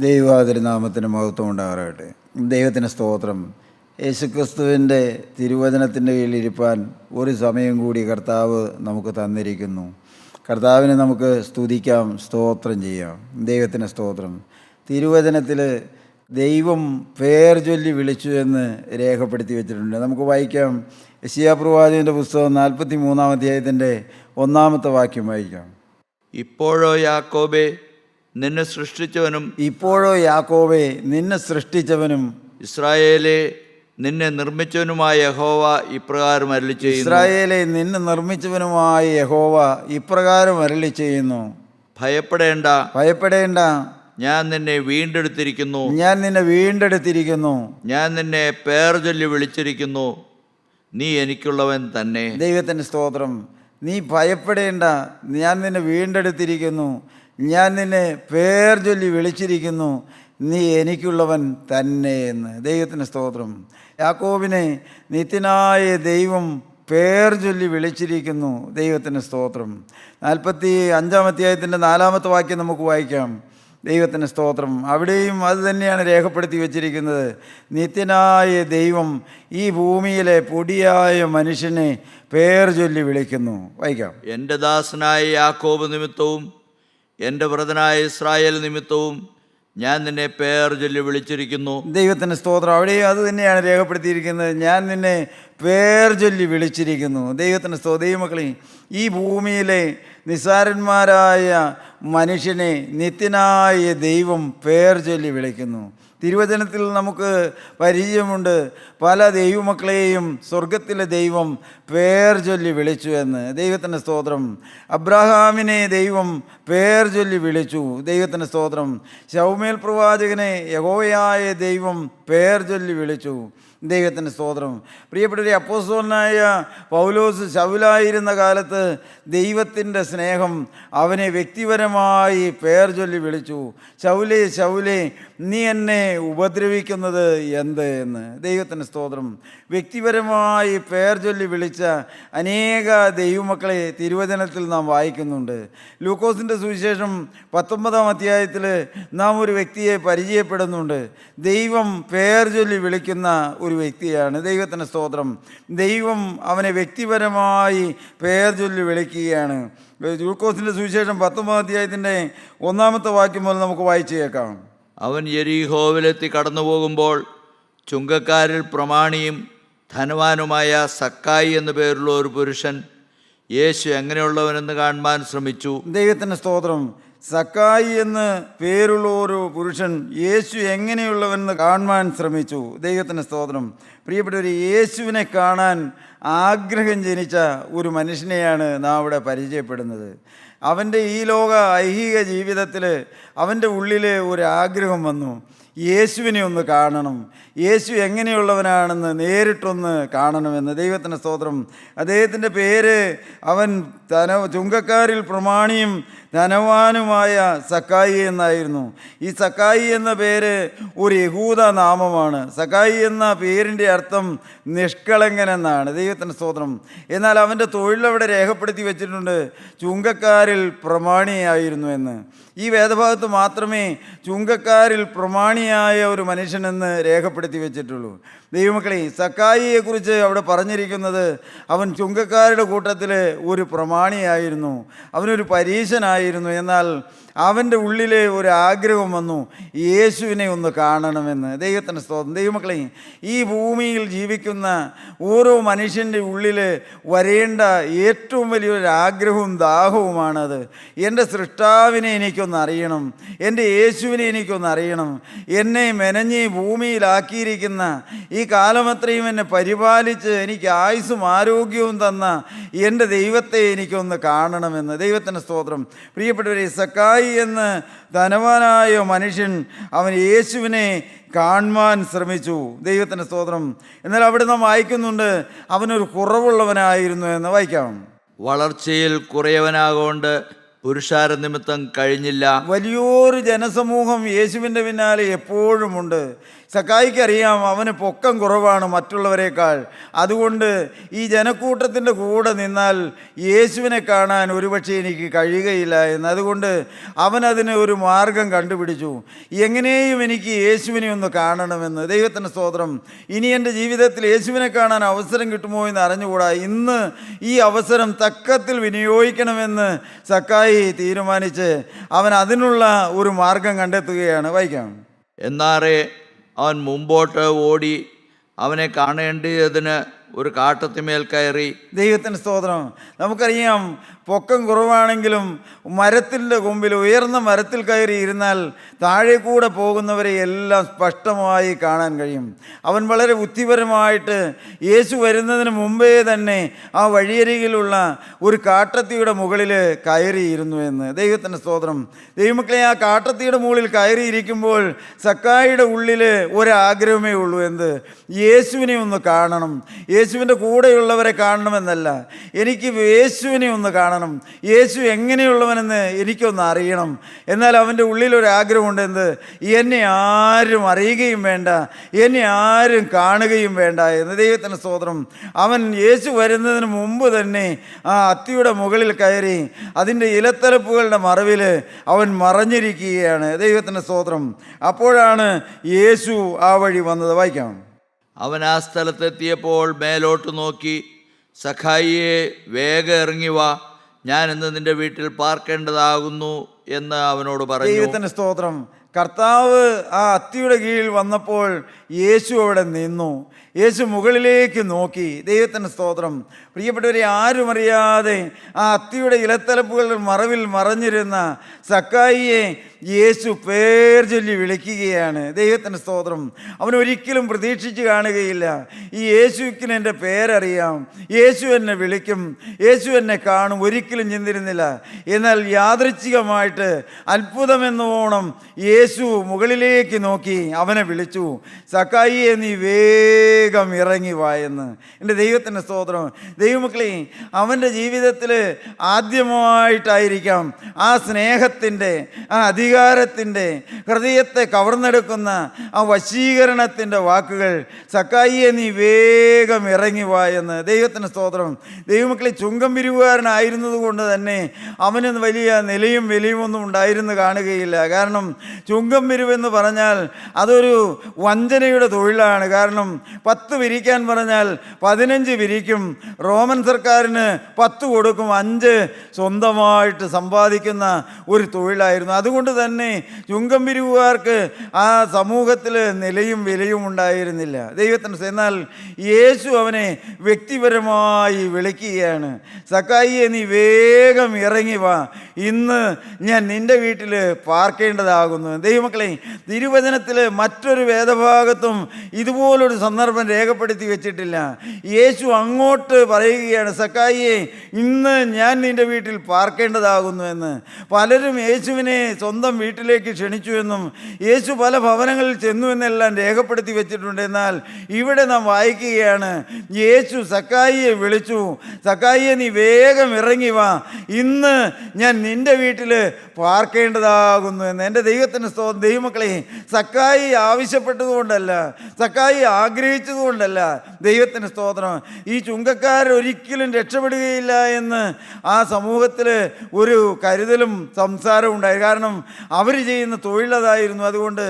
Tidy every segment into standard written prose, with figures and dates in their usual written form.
ദൈവതിരുനാമത്തിന് മഹത്വം ഉണ്ടാകട്ടെ. ദൈവത്തിന് സ്തോത്രം. യേശുക്രിസ്തുവിൻ്റെ തിരുവചനത്തിൻ്റെ കീഴിലിരിപ്പാൻ ഒരു സമയം കൂടി കർത്താവ് നമുക്ക് തന്നിരിക്കുന്നു. കർത്താവിനെ നമുക്ക് സ്തുതിക്കാം, സ്തോത്രം ചെയ്യാം. ദൈവത്തിന് സ്തോത്രം. തിരുവചനത്തിൽ ദൈവം പേർ ചൊല്ലി വിളിച്ചു എന്ന് രേഖപ്പെടുത്തി വെച്ചിട്ടുണ്ട്. നമുക്ക് വായിക്കാം. യെശയ്യാ പ്രവാചകൻ്റെ പുസ്തകം 43-ാം അധ്യായത്തിൻ്റെ 1-ാമത്തെ വാക്യം വായിക്കാം. ഇപ്പോഴോ യാക്കോബേ നിന്നെ സൃഷ്ടിച്ചവനും, ഇപ്പോഴോ യാക്കോബേ നിന്നെ സൃഷ്ടിച്ചവനും, ഇസ്രായേലേ നിന്നെ നിർമ്മിച്ചവനുമായ യഹോവ ഇപ്രകാരം അരുളി ചെയ്യുന്നു. ഇസ്രായേലെ നിന്നെ നിർമ്മിച്ചവനുമായ യഹോവ ഇപ്രകാരം അരുളി ചെയ്യുന്നു. ഭയപ്പെടേണ്ട, ഭയപ്പെടേണ്ട, ഞാൻ നിന്നെ വീണ്ടെടുത്തിരിക്കുന്നു. ഞാൻ നിന്നെ വീണ്ടെടുത്തിരിക്കുന്നു. ഞാൻ നിന്നെ പേർ ചൊല്ലി വിളിച്ചിരിക്കുന്നു. നീ എനിക്കുള്ളവൻ തന്നെ. ദൈവത്തിൻ്റെ സ്തോത്രം. നീ ഭയപ്പെടേണ്ട, ഞാൻ നിന്നെ വീണ്ടെടുത്തിരിക്കുന്നു. ഞാൻ നിന്നെ പേർ ചൊല്ലി വിളിച്ചിരിക്കുന്നു. നീ എനിക്കുള്ളവൻ തന്നെ എന്ന്. ദൈവത്തിന് സ്തോത്രം. യാക്കോബിനെ നിത്യനായ ദൈവം പേർ ചൊല്ലി വിളിച്ചിരിക്കുന്നു. ദൈവത്തിന് സ്തോത്രം. 45-ാം അധ്യായത്തിൻ്റെ 4-ാമത്തെ വാക്യം നമുക്ക് വായിക്കാം. ദൈവത്തിന് സ്തോത്രം. അവിടെയും അത് തന്നെയാണ് രേഖപ്പെടുത്തി വച്ചിരിക്കുന്നത്. നിത്യനായ ദൈവം ഈ ഭൂമിയിലെ പൊടിയായ മനുഷ്യനെ പേർ ചൊല്ലി വിളിക്കുന്നു. വായിക്കാം. എൻ്റെ ദാസനായ യാക്കോബ് നിമിത്തവും എൻ്റെ വ്രതനായ ഇസ്രായേൽ നിമിത്തവും ഞാൻ നിന്നെ പേർ ചൊല്ലി വിളിച്ചിരിക്കുന്നു. ദൈവത്തിൻ്റെ സ്തോത്രം. അവിടെയും അത് തന്നെയാണ് രേഖപ്പെടുത്തിയിരിക്കുന്നത്. ഞാൻ നിന്നെ പേർ ചൊല്ലി വിളിച്ചിരിക്കുന്നു. ദൈവത്തിൻ്റെ സ്തോത്രം. ദൈവമക്കളെ, ഈ ഭൂമിയിലെ നിസ്സാരന്മാരായ മനുഷ്യനെ നിത്യനായ ദൈവം പേർ ചൊല്ലി വിളിക്കുന്നു. തിരുവചനത്തിൽ നമുക്ക് പരിചയമുണ്ട്. പല ദൈവമക്കളെയും സ്വർഗത്തിലെ ദൈവം പേർ ചൊല്ലി വിളിച്ചു എന്ന്. ദൈവത്തിൻ്റെ സ്തോത്രം. അബ്രഹാമിനെ ദൈവം പേർ ചൊല്ലി വിളിച്ചു. ദൈവത്തിൻ്റെ സ്തോത്രം. ശൗമേൽ പ്രവാചകനെ യഹോവയായ ദൈവം പേർ ചൊല്ലി വിളിച്ചു. ദൈവത്തിൻ്റെ സ്തോത്രം. പ്രിയപ്പെട്ടവരെ, അപ്പോസ്തലനായ പൗലോസ് ശൗലായിരുന്ന കാലത്ത് ദൈവത്തിൻ്റെ സ്നേഹം അവനെ വ്യക്തിപരമായി പേർ ചൊല്ലി വിളിച്ചു. ശൗലേ, ശൗലേ, നീ എന്നെ ഉപദ്രവിക്കുന്നത് എന്ത് എന്ന്. ദൈവത്തിൻ്റെ സ്തോത്രം. വ്യക്തിപരമായി പേർ ചൊല്ലി വിളിച്ച അനേക ദൈവമക്കളെ തിരുവചനത്തിൽ നാം വായിക്കുന്നുണ്ട്. ലൂക്കോസിൻ്റെ സുവിശേഷം 19-ാം അധ്യായത്തിൽ നാം ഒരു വ്യക്തിയെ പരിചയപ്പെടുന്നുണ്ട്. ദൈവം പേർ ചൊല്ലി വിളിക്കുന്ന ഒരു വ്യക്തിയാണ്. ദൈവത്തിൻ്റെ സ്തോത്രം. ദൈവം അവനെ വ്യക്തിപരമായി പേർ ചൊല്ലി വിളിക്കുകയാണ്. ലൂക്കോസിൻ്റെ സുവിശേഷം 19-ാം അധ്യായത്തിൻ്റെ 1-ാമത്തെ വാക്യം മുതൽ നമുക്ക് വായിച്ചു കേൾക്കാം. അവൻ യെരിഹോവിലെത്തി കടന്നു പോകുമ്പോൾ ചുങ്കക്കാരിൽ പ്രമാണിയും ധനവാനുമായ സക്കായി എന്നു പേരുള്ള ഒരു പുരുഷൻ യേശു എങ്ങനെയുള്ളവനെന്ന് കാണുവാൻ ശ്രമിച്ചു. ദൈവത്തിൻ്റെ സ്തോത്രം. സക്കായി എന്ന് പേരുള്ള ഒരു പുരുഷൻ യേശു എങ്ങനെയുള്ളവനെന്ന് കാണുവാൻ ശ്രമിച്ചു. ദൈവത്തിൻ്റെ സ്തോത്രം. പ്രിയപ്പെട്ടവർ, യേശുവിനെ കാണാൻ ആഗ്രഹം ജനിച്ച ഒരു മനുഷ്യനെയാണ് നാം ഇവിടെ പരിചയപ്പെടുന്നത്. അവൻ്റെ ഈ ലോക ഐഹിക ജീവിതത്തിൽ അവൻ്റെ ഉള്ളിൽ ഒരു ആഗ്രഹം വന്നു. യേശുവിനെ ഒന്ന് കാണണം, യേശു എങ്ങനെയുള്ളവനാണെന്ന് നേരിട്ടൊന്ന് കാണണമെന്ന്. ദൈവത്തിൻ്റെ സ്തോത്രം. അദ്ദേഹത്തിൻ്റെ പേര് അവൻ ചുങ്കക്കാരിൽ പ്രമാണിയും ധനവാനുമായ സക്കായി എന്നായിരുന്നു. ഈ സക്കായി എന്ന പേര് ഒരു യഹൂദ നാമമാണ്. സക്കായി എന്ന പേരിൻ്റെ അർത്ഥം നിഷ്കളങ്കൻ എന്നാണ്. ദൈവത്തിൻ്റെ സ്തോത്രം. എന്നാൽ അവൻ്റെ തൊഴിലവിടെ രേഖപ്പെടുത്തി വെച്ചിട്ടുണ്ട്, ചുങ്കക്കാരിൽ പ്രമാണിയായിരുന്നു എന്ന്. ഈ വേദഭാഗത്ത് മാത്രമേ ചുങ്കക്കാരിൽ പ്രമാണിയായ ഒരു മനുഷ്യനെന്ന് രേഖപ്പെടുത്തി വെച്ചിട്ടുള്ളൂ. ദൈവമക്കളെ, സക്കായിയെക്കുറിച്ച് അവിടെ പറഞ്ഞിരിക്കുന്നത് അവൻ ചുങ്കക്കാരുടെ കൂട്ടത്തിൽ ഒരു പ്രമാണിയായിരുന്നു, അവനൊരു പരീശനായിരുന്നു. എന്നാൽ അവൻ്റെ ഉള്ളിലെ ഒരു ആഗ്രഹം വന്നു, യേശുവിനെ ഒന്ന് കാണണമെന്ന്. ദൈവത്തിൻ്റെ സ്തോത്രം. ദൈവമക്കളെ, ഈ ഭൂമിയിൽ ജീവിക്കുന്ന ഓരോ മനുഷ്യൻ്റെ ഉള്ളിൽ വരേണ്ട ഏറ്റവും വലിയൊരു ആഗ്രഹവും ദാഹവുമാണത്. എൻ്റെ സൃഷ്ടാവിനെ എനിക്കൊന്ന് അറിയണം, എൻ്റെ യേശുവിനെ എനിക്കൊന്ന് അറിയണം. എന്നെ മെനഞ്ഞ് ഭൂമിയിലാക്കിയിരിക്കുന്ന, ഈ കാലമത്രയും എന്നെ പരിപാലിച്ച് എനിക്ക് ആയുസ്സും ആരോഗ്യവും തന്ന എൻ്റെ ദൈവത്തെ എനിക്കൊന്ന് കാണണമെന്ന്. ദൈവത്തിൻ്റെ സ്തോത്രം. പ്രിയപ്പെട്ടവരെ, സക്കായി എന്ന് ധനവാനായ മനുഷ്യൻ അവൻ യേശുവിനെ കാണുവാൻ ശ്രമിച്ചു. ദൈവത്തിൻ്റെ സ്തോത്രം. എന്നാൽ അവിടെ നാം വായിക്കുന്നുണ്ട്, അവനൊരു കുറവുള്ളവനായിരുന്നു എന്ന്. വായിക്കാം. വളർച്ചയിൽ കുറയവനാകൊണ്ട് പുരുഷാര നിമിത്തം കഴിഞ്ഞില്ല. വലിയൊരു ജനസമൂഹം യേശുവിൻ്റെ പിന്നാലെ എപ്പോഴുമുണ്ട്. സക്കായിക്ക് അറിയാം അവന് പൊക്കം കുറവാണ് മറ്റുള്ളവരെക്കാൾ. അതുകൊണ്ട് ഈ ജനക്കൂട്ടത്തിൻ്റെ കൂടെ നിന്നാൽ യേശുവിനെ കാണാൻ ഒരുപക്ഷെ എനിക്ക് കഴിയുകയില്ല എന്ന്. അതുകൊണ്ട് അവനതിന് ഒരു മാർഗം കണ്ടുപിടിച്ചു. എങ്ങനെയും എനിക്ക് യേശുവിനെ ഒന്ന് കാണണമെന്ന്. ദൈവത്തിന് സ്തോത്രം. ഇനി എൻ്റെ ജീവിതത്തിൽ യേശുവിനെ കാണാൻ അവസരം കിട്ടുമോ എന്ന് അറിഞ്ഞുകൂടാ. ഇന്ന് ഈ അവസരം തക്കത്തിൽ വിനിയോഗിക്കണമെന്ന് സക്കായി തീരുമാനിച്ച് അവൻ അതിനുള്ള ഒരു മാർഗം കണ്ടെത്തുകയാണ്. വായിക്കാം. എന്നാറേ അവൻ മുമ്പോട്ട് ഓടി അവനെ കാണേണ്ടതിന് ഒരു കാട്ടത്തിമേൽ കയറി. ദൈവത്തിന് സ്തോത്രം. നമുക്കറിയാം, പൊക്കം കുറവാണെങ്കിലും മരത്തിൻ്റെ കൊമ്പിൽ, ഉയർന്ന മരത്തിൽ കയറി ഇരുന്നാൽ താഴെ കൂടെ പോകുന്നവരെ എല്ലാം സ്പഷ്ടമായി കാണാൻ കഴിയും. അവൻ വളരെ ബുദ്ധിപരമായിട്ട് യേശു വരുന്നതിന് മുമ്പേ തന്നെ ആ വഴിയരികിലുള്ള ഒരു കാട്ടത്തിയുടെ മുകളിൽ കയറിയിരുന്നു എന്ന്. ദൈവത്തിൻ്റെ സ്തോത്രം. ദൈവമക്കളെ, ആ കാട്ടത്തിയുടെ മുകളിൽ കയറിയിരിക്കുമ്പോൾ സക്കായിയുടെ ഉള്ളിൽ ഒരാഗ്രഹമേ ഉള്ളൂ. എന്ത്? യേശുവിനെ ഒന്ന് കാണണം. യേശുവിൻ്റെ കൂടെയുള്ളവരെ കാണണമെന്നല്ല, എനിക്ക് യേശുവിനെ ഒന്ന് കാണണം. യേശു എങ്ങനെയുള്ളവനെന്ന് എനിക്കൊന്ന് അറിയണം. എന്നാൽ അവൻ്റെ ഉള്ളിലൊരാഗ്രഹമുണ്ട്. എന്ത്? എന്നെ ആരും അറിയുകയും വേണ്ട, എന്നെ ആരും കാണുകയും വേണ്ട എന്ന്. ദൈവത്തിൻ്റെ സ്തോത്രം. അവൻ യേശു വരുന്നതിന് മുമ്പ് തന്നെ ആ അത്തിയുടെ മുകളിൽ കയറി അതിൻ്റെ ഇലത്തലപ്പുകളുടെ മറവിൽ അവൻ മറഞ്ഞിരിക്കുകയാണ്. ദൈവത്തിൻ്റെ സ്തോത്രം. അപ്പോഴാണ് യേശു ആ വഴി വന്നത്. വായിക്കാം. അവൻ ആ സ്ഥലത്തെത്തിയപ്പോൾ മേലോട്ട് നോക്കി, സഖായിയെ, വേഗം ഇറങ്ങി വാ, ഞാൻ ഇന്ന് നിന്റെ വീട്ടിൽ പാർക്കേണ്ടതാകുന്നു എന്ന് അവനോട് പറഞ്ഞു. ദൈവത്തിൻ്റെ സ്തോത്രം. കർത്താവ് ആ അത്തിയുടെ കീഴിൽ വന്നപ്പോൾ യേശു അവിടെ നിന്നു. യേശു മുകളിലേക്ക് നോക്കി. ദൈവത്തിൻ്റെ സ്തോത്രം. പ്രിയപ്പെട്ടവരെ, ആരും അറിയാതെ ആ അത്തിയുടെ ഇലത്തലപ്പുകളുടെ മറവിൽ മറഞ്ഞിരുന്ന സക്കായിയെ യേശു പേർ ചൊല്ലി വിളിക്കുകയാണ്. ദൈവത്തിൻ്റെ സ്തോത്രം. അവൻ ഒരിക്കലും പ്രതീക്ഷിച്ച് കാണുകയില്ല, ഈ യേശുവിന് എൻ്റെ പേരറിയാം, യേശു എന്നെ വിളിക്കും, യേശു എന്നെ കാണും, ഒരിക്കലും ചിന്തിരുന്നില്ല. എന്നാൽ യാദൃച്ഛികമായിട്ട് അത്ഭുതമെന്നോണം യേശു മുകളിലേക്ക് നോക്കി അവനെ വിളിച്ചു, സക്കായിയെ, നീ വേഗം ഇറങ്ങി വാ എന്ന്. എൻ്റെ ദൈവത്തിൻ്റെ സ്തോത്രം. ദൈവമക്കളെ, അവൻ്റെ ജീവിതത്തിൽ ആദ്യമായിട്ടായിരിക്കാം ആ സ്നേഹത്തിൻ്റെ, ആ അധികാരത്തിൻ്റെ, ഹൃദയത്തെ കവർന്നെടുക്കുന്ന ആ വശീകരണത്തിൻ്റെ വാക്കുകൾ, സക്കായിയെ, നീ വേഗം ഇറങ്ങി വാ എന്ന്. ദൈവത്തിൻ്റെ സ്തോത്രം. ദൈവമക്കളെ, ചുങ്കം പിരിവുകാരനായിരുന്നത് കൊണ്ട് തന്നെ അവന് വലിയ നിലയും വിലയുമൊന്നും ഉണ്ടായിരുന്നു കാണുകയില്ല. കാരണം ചുങ്കം പിരിവെന്ന് പറഞ്ഞാൽ അതൊരു വഞ്ചനയുടെ തൊഴിലാണ്. കാരണം 10 പിരിക്കാൻ പറഞ്ഞാൽ 15 പിരിക്കും. റോമൻ സർക്കാരിന് 10 കൊടുക്കും, 5 സ്വന്തമായിട്ട് സമ്പാദിക്കുന്ന ഒരു തൊഴിലായിരുന്നു. അതുകൊണ്ട് തന്നെ ചുങ്കം പിരിവുകാർക്ക് ആ സമൂഹത്തിൽ നിലയും വിലയും ഉണ്ടായിരുന്നില്ല. ദൈവത്തിന്. എന്നാൽ യേശു അവനെ വ്യക്തിപരമായി വിളിക്കുകയാണ്. സക്കായിയെ, നീ വേഗം ഇറങ്ങി വാ, ഇന്ന് ഞാൻ നിൻ്റെ വീട്ടിൽ പാർക്കേണ്ടതാകുന്നു. ദൈവമക്കളെ, തിരുവചനത്തിൽ മറ്റൊരു വേദഭാഗത്തും ഇതുപോലൊരു സന്ദർഭം രേഖപ്പെടുത്തി വെച്ചിട്ടില്ല. യേശു അങ്ങോട്ട് പറയുകയാണ്, സക്കായിയെ, ഇന്ന് ഞാൻ നിൻ്റെ വീട്ടിൽ പാർക്കേണ്ടതാകുന്നു എന്ന്. പലരും യേശുവിനെ സ്വന്തം വീട്ടിലേക്ക് ക്ഷണിച്ചുവെന്നും യേശു പല ഭവനങ്ങളിൽ ചെന്നു എന്നെല്ലാം രേഖപ്പെടുത്തി വെച്ചിട്ടുണ്ട്. എന്നാൽ ഇവിടെ നാം വായിക്കുകയാണ്, യേശു സക്കായിയെ വിളിച്ചു, സക്കായിയെ, നീ വേഗം ഇറങ്ങി വാ, ഇന്ന് ഞാൻ നിൻ്റെ വീട്ടിൽ പാർക്കേണ്ടതാകുന്നു എന്ന്. എൻ്റെ ദൈവത്തിന് സ്തോത്രം. ദൈവമക്കളെ, സക്കായി ആവശ്യപ്പെട്ടതുകൊണ്ടല്ല, സക്കായി ആഗ്രഹിച്ചതുകൊണ്ടല്ല. ദൈവത്തിന് സ്തോത്രം. ഈ ചുങ്കക്കാരൊരിക്കലും രക്ഷപ്പെടുകയില്ല എന്ന് ആ സമൂഹത്തിൽ ഒരു കരുതലും സംസാരവും ഉണ്ടായി. കാരണം അവർ ചെയ്യുന്ന തൊഴിലതായിരുന്നു. അതുകൊണ്ട്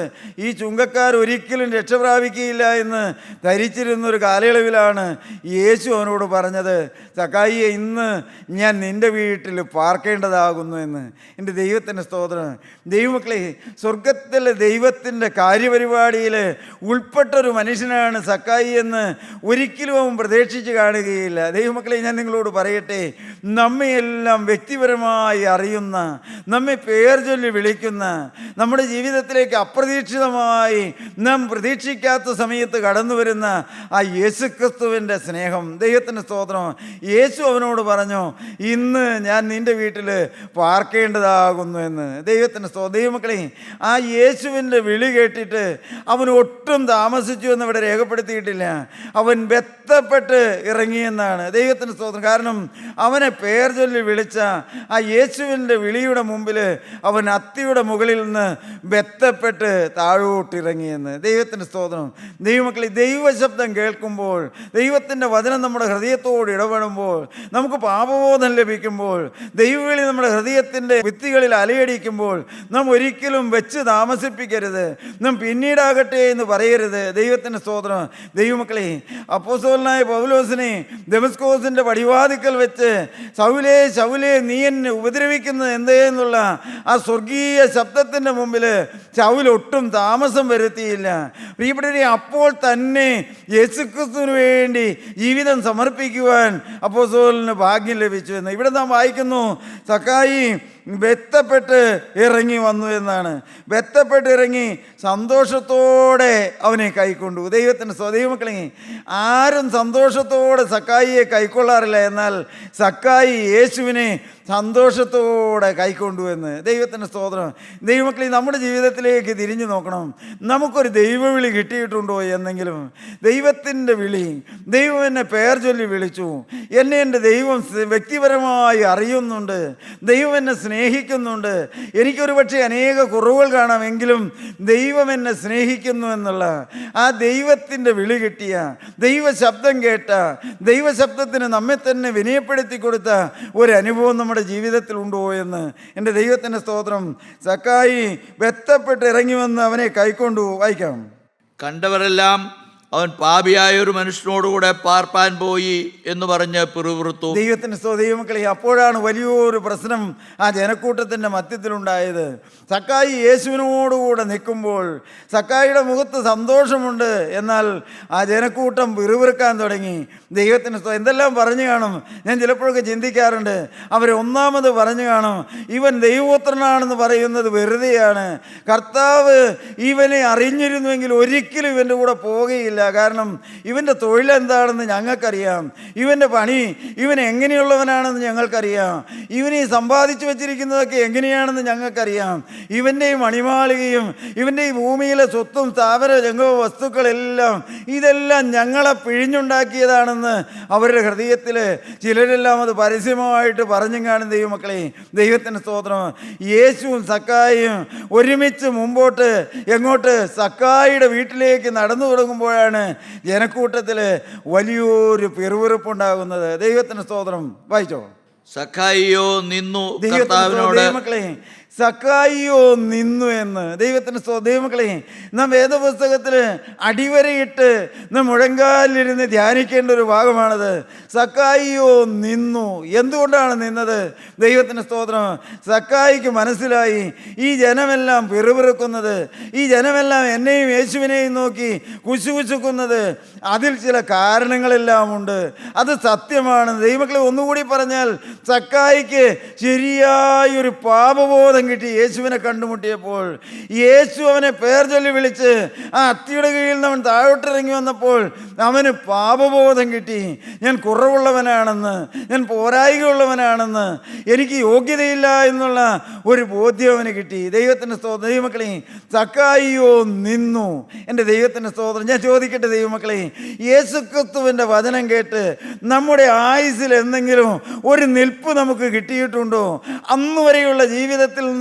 ഈ ചുങ്കക്കാരൊരിക്കലും രക്ഷപ്രാപിക്കുകയില്ല എന്ന് ധരിച്ചിരുന്നൊരു കാലയളവിലാണ് യേശു അവനോട് പറഞ്ഞത്, സക്കായിയെ, ഇന്ന് ഞാൻ നിൻ്റെ വീട്ടിൽ പാർക്കേണ്ടതാകുന്നു എന്ന്. എൻ്റെ ദൈവത്തിൻ്റെ സ്തോത്രം. ദൈവമക്കളെ, സ്വർഗത്തിലെ ദൈവത്തിൻ്റെ കാര്യപരിപാടിയിൽ ഉൾപ്പെട്ടൊരു മനുഷ്യനാണ് സക്കായി എന്ന് ഒരിക്കലും അവൻ പ്രതീക്ഷിച്ച് കാണുകയില്ല. ദൈവമക്കളെ, ഞാൻ നിങ്ങളോട് പറയട്ടെ, നമ്മയെല്ലാം വ്യക്തിപരമായി അറിയുന്ന, നമ്മെ പേർ ചൊല്ലി വിളിക്കുന്ന, നമ്മുടെ ജീവിതത്തിലേക്ക് അപ്രതീക്ഷിതമായി നാം പ്രതീക്ഷിക്കാത്ത സമയത്ത് കടന്നു വരുന്ന ആ യേശുക്രിസ്തുവിൻ്റെ സ്നേഹം. ദൈവത്തിൻ്റെ സ്തോത്രം. യേശു അവനോട് പറഞ്ഞു, ഇന്ന് ഞാൻ നിൻ്റെ വീട്ടിൽ പാർക്കേണ്ടതാകുന്നു എന്ന്. ദൈവത്തിൻ്റെ ദൈവമക്കളെ, ആ യേശുവിൻ്റെ വിളി കേട്ടിട്ട് അവൻ ഒട്ടും താമസിച്ചു എന്ന് ഇവിടെ രേഖപ്പെടുത്തിയിട്ടില്ല. അവൻ ബന്ധപ്പെട്ട് ഇറങ്ങിയെന്നാണ്. ദൈവത്തിൻ്റെ സ്തോത്രം. കാരണം അവനെ പേർ ചൊല്ലി വിളിച്ച ആ യേശുവിൻ്റെ വിളിയുടെ മുമ്പിൽ അവൻ അത്തിയുടെ മുകളിൽ നിന്ന് ബന്ധപ്പെട്ട് താഴോട്ടിറങ്ങിയെന്ന്. ദൈവത്തിൻ്റെ സ്തോത്രം. ദൈവമക്കളെ, ദൈവശബ്ദം കേൾക്കുമ്പോൾ, ദൈവത്തിൻ്റെ വചനം നമ്മുടെ ഹൃദയത്തോട് ഇടപെടുമ്പോൾ, നമുക്ക് പാപബോധം ലഭിക്കുമ്പോൾ, ദൈവവിളി നമ്മുടെ ഹൃദയത്തിൻ്റെ ഭിത്തികളിൽ അലയടിക്കുമ്പോൾ നാം ഒരിക്കലും വെച്ച് താമസിപ്പിക്കരുത്. നാം പിന്നീടാകട്ടെ എന്ന് പറയരുത്. ദൈവത്തിൻ്റെ സ്തോത്രം. ദൈവമക്കളെ, അപ്പോസ്തലനായ പൗലോസിനെ ദമസ്കോസിൻ്റെ പടിവാതിക്കൽ വെച്ച് ശൗലേ ശൗലേ നീ എന്നെ ഉപദ്രവിക്കുന്നത് എന്തേ എന്നുള്ള ആ സ്വർഗീയ ശബ്ദത്തിൻ്റെ മുമ്പിൽ ശൗൽ ഒട്ടും താമസം വരുത്തിയില്ല. പ്രിയപ്പെട്ടവരെ, അപ്പോൾ തന്നെ യേശുക്രിസ്തുവിന് വേണ്ടി ജീവിതം സമർപ്പിക്കുവാൻ അപ്പോസ്തലന് ഭാഗ്യം ലഭിച്ചു എന്ന് ഇവിടെ നാം വായിക്കുന്നു. സക്കായി ബന്ധപ്പെട്ട് ഇറങ്ങി വന്നു എന്നാണ്. ബന്ധപ്പെട്ട് ഇറങ്ങി സന്തോഷത്തോടെ അവനെ കൈക്കൊണ്ടു. ദൈവത്തിൻ്റെ ദൈവമക്കളെ, ആരും സന്തോഷത്തോടെ സക്കായിയെ കൈക്കൊള്ളാറില്ല. എന്നാൽ സക്കായി യേശുവിനെ സന്തോഷത്തോടെ കൈക്കൊണ്ടു എന്ന്. ദൈവത്തിൻ്റെ സ്തോത്രം. ദൈവമക്കളെ, നമ്മുടെ ജീവിതത്തിലേക്ക് തിരിഞ്ഞു നോക്കണം. നമുക്കൊരു ദൈവവിളി കിട്ടിയിട്ടുണ്ടോ എന്നെങ്കിലും? ദൈവത്തിൻ്റെ വിളി, ദൈവം എന്നെ പേർ ചൊല്ലി വിളിച്ചു, എന്നെ എൻ്റെ ദൈവം വ്യക്തിപരമായി അറിയുന്നുണ്ട്, ദൈവം എന്നെ സ്നേഹിക്കുന്നുണ്ട്. എനിക്കൊരു പക്ഷേ അനേക കുറവുകൾ കാണാമെങ്കിലും ദൈവം എന്നെ സ്നേഹിക്കുന്നു എന്നുള്ള ആ ദൈവത്തിൻ്റെ വിളി കിട്ടിയ, ദൈവശബ്ദം കേട്ട, ദൈവശബ്ദത്തിന് നമ്മെ തന്നെ വിനയപ്പെടുത്തി കൊടുത്ത ഒരു അനുഭവം നമ്മുടെ ജീവിതത്തിൽ ഉണ്ടോ എന്ന്. എൻ്റെ ദൈവത്തിൻ്റെ സ്തോത്രം. സക്കായി ബന്ധപ്പെട്ട് ഇറങ്ങി വന്ന് അവനെ കൈക്കൊണ്ടു. വായിക്കാം. കണ്ടവരെല്ലാം അവൻ പാപിയായ ഒരു മനുഷ്യനോടുകൂടെ പാർപ്പാൻ പോയി എന്ന് പറഞ്ഞ് പിറുപിറുത്തു. ദൈവത്തിൻ്റെ ദൈവമക്കളെ, അപ്പോഴാണ് വലിയൊരു പ്രശ്നം ആ ജനക്കൂട്ടത്തിൻ്റെ മധ്യത്തിലുണ്ടായത്. സക്കായി യേശുവിനോടുകൂടെ നിൽക്കുമ്പോൾ സക്കായിയുടെ മുഖത്ത് സന്തോഷമുണ്ട്. എന്നാൽ ആ ജനക്കൂട്ടം പിറുപിറുക്കാൻ തുടങ്ങി. ദൈവത്തിന് എന്തെല്ലാം പറഞ്ഞു കാണും. ഞാൻ ചിലപ്പോഴൊക്കെ ചിന്തിക്കാറുണ്ട്, അവർ ഒന്നാമത് പറഞ്ഞു കാണും, ഇവൻ ദൈവപുത്രനാണെന്ന് പറയുന്നത് വെറുതെയാണ്. കർത്താവ് ഇവനെ അറിഞ്ഞിരുന്നുവെങ്കിൽ ഒരിക്കലും ഇവൻ്റെ കൂടെ പോകുകയില്ല. കാരണം ഇവൻ്റെ തൊഴിലെന്താണെന്ന് ഞങ്ങൾക്കറിയാം, ഇവൻ്റെ പണി, ഇവൻ എങ്ങനെയുള്ളവനാണെന്ന് ഞങ്ങൾക്കറിയാം, ഇവനെ സമ്പാദിച്ചു വച്ചിരിക്കുന്നതൊക്കെ എങ്ങനെയാണെന്ന് ഞങ്ങൾക്കറിയാം, ഇവൻ്റെ ഈ മണിമാളികയും ഇവൻ്റെ ഈ ഭൂമിയിലെ സ്വത്തും സ്ഥാപന ജംഗമ വസ്തുക്കളെല്ലാം ഇതെല്ലാം ഞങ്ങളെ പിഴിഞ്ഞുണ്ടാക്കിയതാണെന്ന് അവരുടെ ഹൃദയത്തിൽ ചിലരെല്ലാം അത് പരസ്യമായിട്ട് പറഞ്ഞും കാണും. ദൈവമക്കളെ, ദൈവത്തിൻ്റെ സ്തോത്രം. യേശുവും സക്കായിയും ഒരുമിച്ച് മുമ്പോട്ട് എങ്ങോട്ട് സക്കായിയുടെ വീട്ടിലേക്ക് നടന്നു തുടങ്ങുമ്പോഴാണ് ജനക്കൂട്ടത്തിൽ വലിയൊരു പിറുപിറുപ്പുണ്ടാകുന്നത്. ദൈവത്തിൻ്റെ സ്തോത്രം. വായിച്ചോ. സക്കായിയോ നിന്നു കർത്താവിനോട്. ദൈവമക്കളെ, സക്കായിയോ നിന്നു എന്ന്. ദൈവത്തിൻ്റെ ദൈവമക്കളെ, നാം വേദപുസ്തകത്തിൽ അടിവരയിട്ട് നാം മുഴങ്കാലിരുന്ന് ധ്യാനിക്കേണ്ട ഒരു ഭാഗമാണത്. സക്കായിയോ നിന്നു. എന്തുകൊണ്ടാണ് നിന്നത്? ദൈവത്തിൻ്റെ സ്തോത്രം. സക്കായിക്ക് മനസ്സിലായി, ഈ ജനമെല്ലാം പിറുപിറുക്കുന്നത്, ഈ ജനമെല്ലാം എന്നെയും യേശുവിനെയും നോക്കി കുശുകുശുക്കുന്നത്, അതിൽ ചില കാരണങ്ങളെല്ലാം ഉണ്ട്. അത് സത്യമാണ്. ദൈവമക്കളെ, ഒന്നുകൂടി പറഞ്ഞാൽ സക്കായിക്ക് ശരിയായൊരു പാപബോധം കിട്ടി. യേശുവിനെ കണ്ടുമുട്ടിയപ്പോൾ യേശു അവനെ പേർ ചൊല്ലി വിളിച്ച് ആ അത്തിയുടെ കീഴിൽ നിന്ന് അവൻ താഴോട്ടിറങ്ങി വന്നപ്പോൾ അവന് പാപബോധം കിട്ടി. ഞാൻ കുറവുള്ളവനാണെന്ന്, ഞാൻ പോരായികയുള്ളവനാണെന്ന്, എനിക്ക് യോഗ്യതയില്ല എന്നുള്ള ഒരു ബോധ്യം അവന് കിട്ടി. ദൈവത്തിൻ്റെ സ്തോത്രം. ദൈവമക്കളെ, സക്കായിയോ നിന്നു. എൻ്റെ ദൈവത്തിൻ്റെ സ്തോത്രം. ഞാൻ ചോദിക്കട്ടെ ദൈവമക്കളെ, യേശുക്രിസ്തുവിൻ്റെ വചനം കേട്ട് നമ്മുടെ ആയുസ്സിൽ എന്തെങ്കിലും ഒരു നിൽപ്പ് നമുക്ക് കിട്ടിയിട്ടുണ്ടോ? അന്ന് വരെയുള്ള ജീവിതത്തിൽ നിന്ന്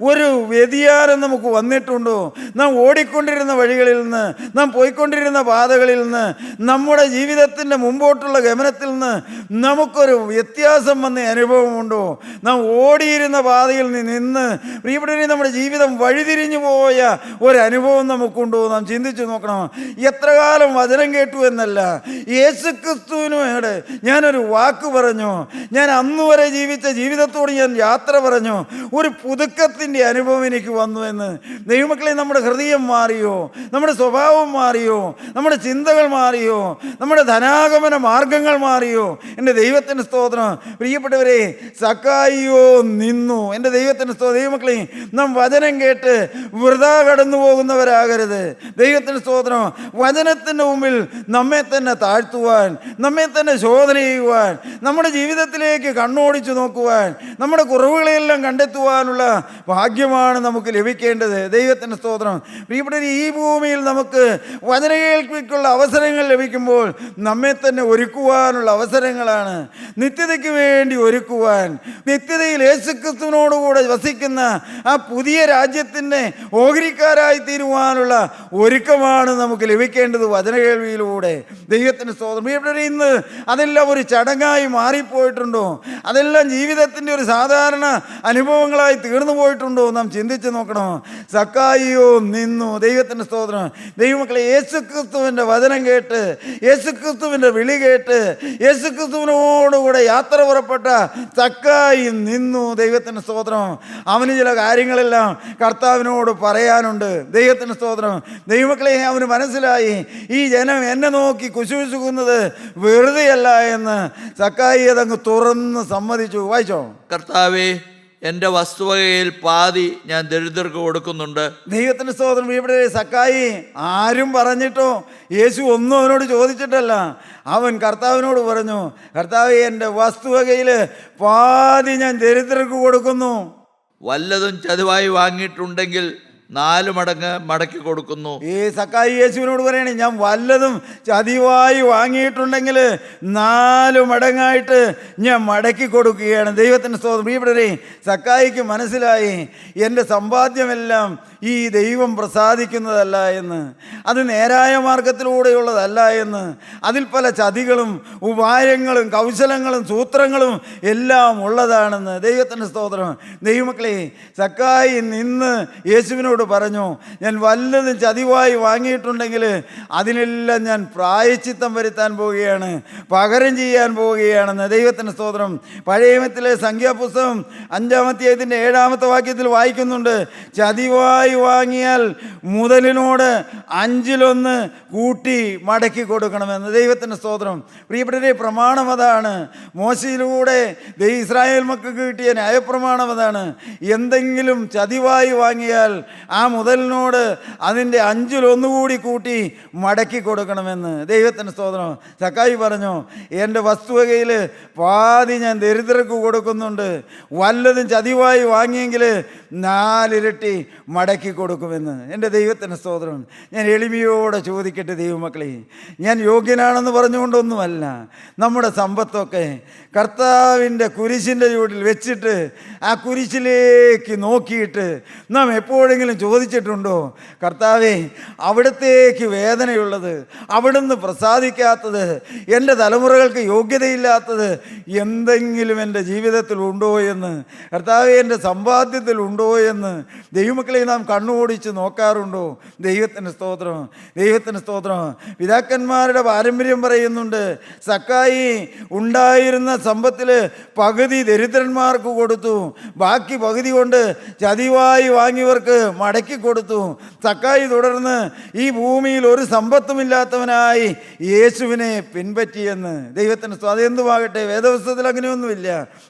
ഒരു വ്യതിയാനം നമുക്ക് വന്നിട്ടുണ്ടോ? നാം ഓടിക്കൊണ്ടിരുന്ന വഴികളിൽ നിന്ന്, നാം പോയിക്കൊണ്ടിരുന്ന പാതകളിൽ നിന്ന്, നമ്മുടെ ജീവിതത്തിൻ്റെ മുമ്പോട്ടുള്ള ഗമനത്തിൽ നിന്ന് നമുക്കൊരു വ്യത്യാസം വന്ന അനുഭവമുണ്ടോ? നാം ഓടിയിരുന്ന പാതയിൽ നിന്ന് പ്രിയപ്പെട്ടവരെ നമ്മുടെ ജീവിതം വഴിതിരിഞ്ഞു പോയ ഒരു അനുഭവം നമുക്കുണ്ടോ? നാം ചിന്തിച്ചു നോക്കണം. എത്ര കാലം വചനം കേട്ടു എന്നല്ല, യേശുക്രിസ്തുവിനോട് ഞാനൊരു വാക്ക് പറഞ്ഞു, ഞാൻ അന്ന് വരെ ജീവിച്ച ജീവിതത്തോട് ഞാൻ യാത്ര പറഞ്ഞു, ഒരു പുതുക്കത്തിൻ്റെ അനുഭവം എനിക്ക് വന്നു എന്ന്. ദൈവമക്കളെ, നമ്മുടെ ഹൃദയം മാറിയോ? നമ്മുടെ സ്വഭാവം മാറിയോ? നമ്മുടെ ചിന്തകൾ മാറിയോ? നമ്മുടെ ധനാഗമന മാർഗങ്ങൾ മാറിയോ? എൻ്റെ ദൈവത്തിന് സ്തോത്രം. പ്രിയപ്പെട്ടവരെ, സക്കായിയോ നിന്നു. എൻ്റെ ദൈവത്തിന് സ്തോത്രം. ദൈവമക്കളെ, നാം വചനം കേട്ട് വൃഥാ കടന്നു പോകുന്നവരാകരുത്. ദൈവത്തിന് സ്തോത്രം. വചനത്തിൻ്റെ മുമ്പിൽ നമ്മെ തന്നെ താഴ്ത്തുവാൻ, നമ്മെ തന്നെ ശോധന ചെയ്യുവാൻ, നമ്മുടെ ജീവിതത്തിലേക്ക് കണ്ണോടിച്ചു നോക്കുവാൻ, നമ്മുടെ കുറവുകളെല്ലാം കണ്ടെത്തുവാനുള്ള ഭാഗ്യമാണ് നമുക്ക് ലഭിക്കേണ്ടത്. ദൈവത്തിന് സ്തോത്രം. പ്രിയപ്പെട്ടവരെ, ഈ ഭൂമിയിൽ നമുക്ക് വചന കേൾവിക്കുള്ള അവസരങ്ങൾ ലഭിക്കുമ്പോൾ നമ്മെ തന്നെ ഒരുക്കുവാനുള്ള അവസരങ്ങളാണ്. നിത്യതയ്ക്ക് വേണ്ടി ഒരുക്കുവാൻ, നിത്യതയിൽ യേശുക്രിസ്തുവിനോടുകൂടെ വസിക്കുന്ന ആ പുതിയ രാജ്യത്തിൻ്റെ ഓഹരിക്കാരായി തീരുവാനുള്ള ഒരുക്കമാണ് നമുക്ക് ലഭിക്കേണ്ടത് വചന കേൾവിയിലൂടെ. ദൈവത്തിന് സ്തോത്രം. പ്രിയപ്പെട്ടവരെ, ഇന്ന് അതെല്ലാം ഒരു ചടങ്ങായി മാറിപ്പോയിട്ടുണ്ടോ? അതെല്ലാം ജീവിതത്തിൻ്റെ ഒരു സാധാരണ അനുഭവങ്ങളായി തീർന്നു പോയിട്ടുണ്ടോ? നാം ചിന്തിച്ച് നോക്കണം. സക്കായിയോ നിന്നു. ദൈവത്തിൻ്റെ സ്തോത്രം. ദൈവമക്കളെ, യേശുക്രിസ്തുവിൻ്റെ വചനം കേട്ട്, യേശുക്രിസ്തുവിൻ്റെ വിളി കേട്ട്, യേശുക്രിസ്തുവിനോടുകൂടെ യാത്ര പുറപ്പെട്ട സക്കായി നിന്നു. ദൈവത്തിൻ്റെ സ്തോത്രം. അവന് ചില കാര്യങ്ങളെല്ലാം കർത്താവിനോട് പറയാനുണ്ട്. ദൈവത്തിൻ്റെ സ്തോത്രം. ദൈവമക്കളെ, അവന് മനസ്സിലായി ഈ ജനം എന്നെ നോക്കി കുശുകുശുക്കുന്നത് വെറുതെയല്ല എന്ന്. സക്കായി അതങ്ങ് തുറന്ന് സമ്മതിച്ചു. വായിച്ചോ. കർത്താവേ, എൻ്റെ വസ്തുവകയിൽ പാതി ഞാൻ ദരിദ്രർക്ക് കൊടുക്കുന്നുണ്ട്. ദൈവത്തിൻ്റെ സ്തോത്രം. ഇവിടെ സക്കായി ആരും പറഞ്ഞിട്ടോ യേശു ഒന്നും അവനോട് ചോദിച്ചിട്ടല്ല. അവൻ കർത്താവിനോട് പറഞ്ഞു, കർത്താവേ, എൻ്റെ വസ്തുവകയിൽ പാതി ഞാൻ ദരിദ്രർക്ക് കൊടുക്കുന്നു. വല്ലതും ചതിവായി വാങ്ങിയിട്ടുണ്ടെങ്കിൽ 4 മടങ്ങ് മടക്കി കൊടുക്കുന്നു. ഈ സക്കായി യേശുവിനോട് പറയണേ, ഞാൻ വല്ലതും ചതിവായി വാങ്ങിയിട്ടുണ്ടെങ്കിൽ 4 മടങ്ങായിട്ട് ഞാൻ മടക്കി കൊടുക്കുകയാണ്. ദൈവത്തിൻ്റെ സ്തോത്രം. ഇവിടെ സക്കായിക്ക് മനസ്സിലായി, എൻ്റെ സമ്പാദ്യമെല്ലാം ഈ ദൈവം പ്രസാദിക്കുന്നതല്ല എന്ന്, അത് നേരായ മാർഗത്തിലൂടെയുള്ളതല്ല എന്ന്, അതിൽ പല ചതികളും ഉപായങ്ങളും കൗശലങ്ങളും സൂത്രങ്ങളും എല്ലാം ഉള്ളതാണെന്ന്. ദൈവത്തിൻ്റെ സ്തോത്രം. ദൈവമക്കളെ, സക്കായി നിന്ന് യേശുവിനോട് പറഞ്ഞു, ഞാൻ വല്ലതും ചതിവായി വാങ്ങിയിട്ടുണ്ടെങ്കിൽ അതിനെല്ലാം ഞാൻ പ്രായശ്ചിത്തം വരുത്താൻ പോവുകയാണ്, പകരം ചെയ്യാൻ പോവുകയാണെന്ന്. ദൈവത്തിൻ്റെ സ്തോത്രം. പഴയ നിയമത്തിലെ സംഖ്യാപുസ്തകം 5-ാം അധ്യായത്തിൻ്റെ 7-ാമത്തെ വാക്യത്തിൽ വായിക്കുന്നുണ്ട്, ചതിവായി വാങ്ങിയാൽ മുതലിനോട് 5-1 കൂട്ടി മടക്കി കൊടുക്കണമെന്ന്. ദൈവത്തിൻ്റെ സ്തോത്രം. പ്രിയപ്പെട്ടവരെ, പ്രമാണം അതാണ്. മോശയിലൂടെ ഇസ്രായേൽ മക്കൾക്ക് കിട്ടിയ ന്യായപ്രമാണം അതാണ്. എന്തെങ്കിലും ചതിവായി വാങ്ങിയാൽ ആ മുതലിനോട് അതിൻ്റെ 5-1 കൂടി കൂട്ടി മടക്കി കൊടുക്കണമെന്ന്. ദൈവത്തിൻ്റെ സ്തോത്രം. സക്കായി പറഞ്ഞു, എൻ്റെ വസ്തുവകയിൽ പാതി ഞാൻ ദരിദ്രർക്ക് കൊടുക്കുന്നുണ്ട്. വല്ലതും ചതിവായി വാങ്ങിയെങ്കിൽ 4 ഇരട്ടി മടക്കി കൊടുക്കുമെന്ന്. എൻ്റെ ദൈവത്തിൻ്റെ സ്തോത്രം. ഞാൻ എളിമയോടെ ചോദിക്കട്ടെ ദൈവമക്കളെ, ഞാൻ യോഗ്യനാണെന്ന് പറഞ്ഞുകൊണ്ടൊന്നുമല്ല. നമ്മുടെ സമ്പത്തൊക്കെ കർത്താവിൻ്റെ കുരിശിൻ്റെ ചുവട്ടിൽ വെച്ചിട്ട് ആ കുരിശിലേക്ക് നോക്കിയിട്ട് നാം എപ്പോഴെങ്കിലും ചോദിച്ചിട്ടുണ്ടോ, കർത്താവേ, അവിടത്തേക്ക് വേദനയുള്ളത്, അവിടുന്ന് പ്രസാദിക്കാത്തത്, എൻ്റെ തലമുറകൾക്ക് യോഗ്യതയില്ലാത്തത് എന്തെങ്കിലും എൻ്റെ ജീവിതത്തിൽ ഉണ്ടോ എന്ന്, കർത്താവേ, എൻ്റെ സമ്പാദ്യത്തിൽ ഉണ്ടോ എന്ന് ദൈവമക്കളെ നാം കണ്ണുഓടിച്ച് നോക്കാറുണ്ടോ? ദൈവത്തിൻ്റെ സ്തോത്രം. ദൈവത്തിൻ്റെ സ്തോത്രം. പിതാക്കന്മാരുടെ പാരമ്പര്യം പറയുന്നുണ്ട്, സക്കായി ഉണ്ടായിരുന്ന സമ്പത്തിൽ പകുതി ദരിദ്രന്മാർക്ക് കൊടുത്തു, ബാക്കി പകുതി കൊണ്ട് ചതിവായി വാങ്ങിയവർക്ക് മടക്കി കൊടുത്തു. സക്കായി തുടർന്ന് ഈ ഭൂമിയിൽ ഒരു സമ്പത്തുമില്ലാത്തവനായി യേശുവിനെ പിൻപറ്റിയെന്ന്. ദൈവത്തിന് അതെന്തുമാകട്ടെ, വേദപുസ്തകത്തിൽ അങ്ങനെയൊന്നുമില്ല.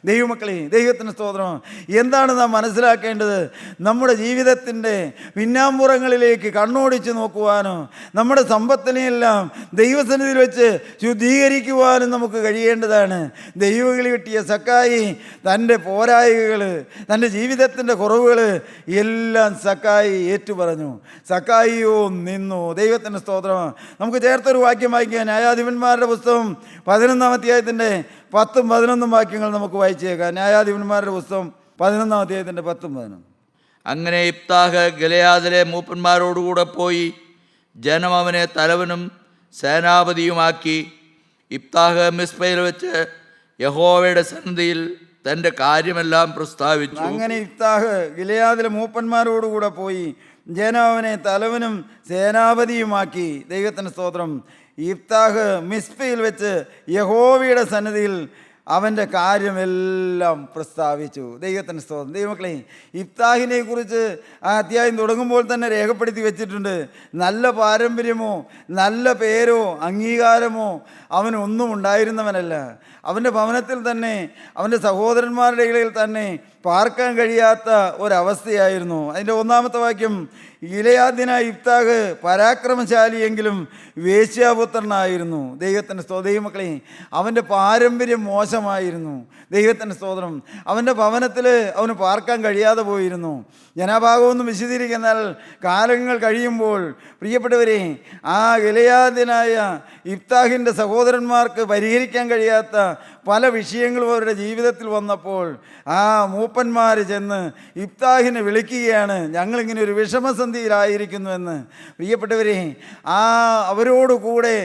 ദൈവമക്കളെ, ദൈവത്തിന് സ്തോത്രം. എന്താണ് നാം മനസ്സിലാക്കേണ്ടത്? നമ്മുടെ ജീവിതത്തിൻ്റെ പിന്നാമ്പുറങ്ങളിലേക്ക് കണ്ണോടിച്ച് നോക്കുവാനോ നമ്മുടെ സമ്പത്തിനെയെല്ലാം ദൈവസന്നിധിയിൽ വെച്ച് ശുദ്ധീകരിക്കുവാനും നമുക്ക് കഴിയേണ്ടതാണ്. ദൈവവിളി കിട്ടിയ സക്കായി തൻ്റെ പോരായികകൾ, തൻ്റെ ജീവിതത്തിൻ്റെ കുറവുകൾ എല്ലാം സക്കായി ഏറ്റുപറഞ്ഞു. സക്കായിയോ നിന്നു. ദൈവത്തിൻ്റെ സ്തോത്രം. നമുക്ക് ചേർത്തൊരു വാക്യം വായിക്കാം. ന്യായാധിപന്മാരുടെ പുസ്തകം 11-ാം അധ്യായത്തിൻ്റെ 10-11 വാക്യങ്ങൾ നമുക്ക് വായിച്ചേക്കാം. ന്യായാധിപന്മാരുടെ പുസ്തകം 11-ാം അധ്യായത്തിൻ്റെ 10-11. അങ്ങനെ ഇബ്താഹ് ഗിലെയാദിലെ മൂപ്പന്മാരോടുകൂടെ പോയി ജനം അവനെ തലവനും സേനാപതിയുമാക്കി. ഇബ്താഹ് മിസ്പയിൽ വെച്ച് യഹോവയുടെ സന്നിധിയിൽ തൻ്റെ കാര്യമെല്ലാം പ്രസ്താവിച്ചു. അങ്ങനെ ഇബ്താഹ് ഗിലെയാദിലെ മൂപ്പന്മാരോടുകൂടെ പോയി ജനം അവനെ തലവനും സേനാപതിയുമാക്കി. ദൈവത്തിൻ്റെ സ്തോത്രം. ഇബ്താഹ് മിസ്പയിൽ വെച്ച് യഹോവയുടെ സന്നിധിയിൽ അവൻ്റെ കാര്യമെല്ലാം പ്രസ്താവിച്ചു. ദൈവത്തിന് സ്തോത്രം. ദൈവമക്കളെ, ഇഫ്താഹിനെ കുറിച്ച് ആ അധ്യായം തുടങ്ങുമ്പോൾ തന്നെ രേഖപ്പെടുത്തി വെച്ചിട്ടുണ്ട്. നല്ല പാരമ്പര്യമോ നല്ല പേരോ അംഗീകാരമോ അവനൊന്നും ഉണ്ടായിരുന്നവനല്ല. അവൻ്റെ ഭവനത്തിൽ തന്നെ അവൻ്റെ സഹോദരന്മാരുടെ ഇടയിൽ തന്നെ പാർക്കാൻ കഴിയാത്ത ഒരവസ്ഥയായിരുന്നു. അതിൻ്റെ 1-ാമത്തെ വാക്യം, ഗിലെയാദ്യനായ ഇഫ്താഹ് പരാക്രമശാലിയെങ്കിലും വേശ്യാപുത്രനായിരുന്നു. ദൈവത്തിൻ്റെ ദൈവമക്കളെ, അവൻ്റെ പാരമ്പര്യം മോശമായിരുന്നു. ദൈവത്തിൻ്റെ സ്തോത്രം. അവൻ്റെ ഭവനത്തിൽ അവന് പാർക്കാൻ കഴിയാതെ പോയിരുന്നു. ജനാഭാഗമൊന്നും വിശദീകരിക്കുന്നാൽ കാലങ്ങൾ കഴിയുമ്പോൾ പ്രിയപ്പെട്ടവരെ, ആ ഗിലെയാദ്യനായ ഇഫ്താഹിൻ്റെ സഹോദരന്മാർക്ക് പരിഹരിക്കാൻ കഴിയാത്ത പല വിഷയങ്ങളും അവരുടെ ജീവിതത്തിൽ വന്നപ്പോൾ ആ മൂപ്പന്മാർ ചെന്ന് ഇഫ്താഹിനെ വിളിക്കുകയാണ്, ഞങ്ങളിങ്ങനെ ഒരു വിഷമസന്ധിയിലായിരിക്കുന്നുവെന്ന്. പ്രിയപ്പെട്ടവരെ, അവരോട് കൂടെ